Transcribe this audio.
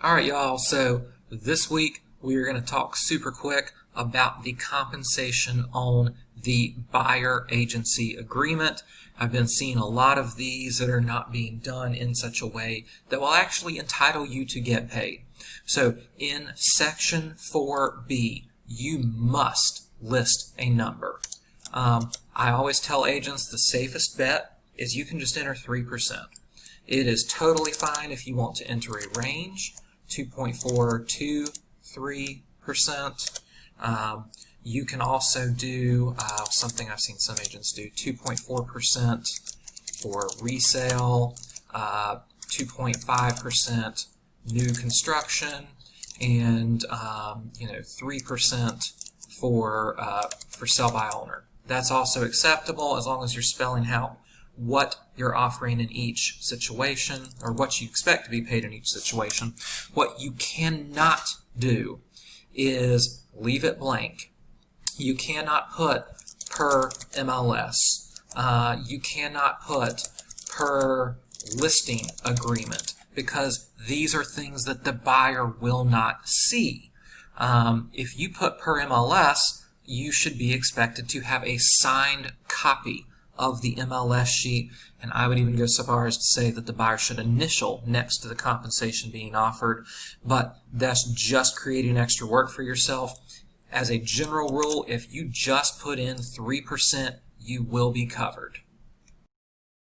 All right, y'all. So this week we are going to talk super quick about the compensation on the buyer agency agreement. I've been seeing a lot of these that are not being done in such a way that will actually entitle you to get paid. So in section 4B, you must list a number. I always tell agents the safest bet is you can just enter 3%. It is totally fine if you want to enter a range, 2.4 to 3%. You can also do something I've seen some agents do, 2.4% for resale, 2.5% new construction, and 3% for sell by owner. That's also acceptable as long as you're spelling out what you're offering in each situation, or what you expect to be paid in each situation. What you cannot do is leave it blank. You cannot put per MLS. You cannot put per listing agreement, because these are things that the buyer will not see. If you put per MLS, you should be expected to have a signed copy of the MLS sheet, and I would even go so far as to say that the buyer should initial next to the compensation being offered, but that's just creating extra work for yourself. As a general rule, if you just put in 3%, you will be covered.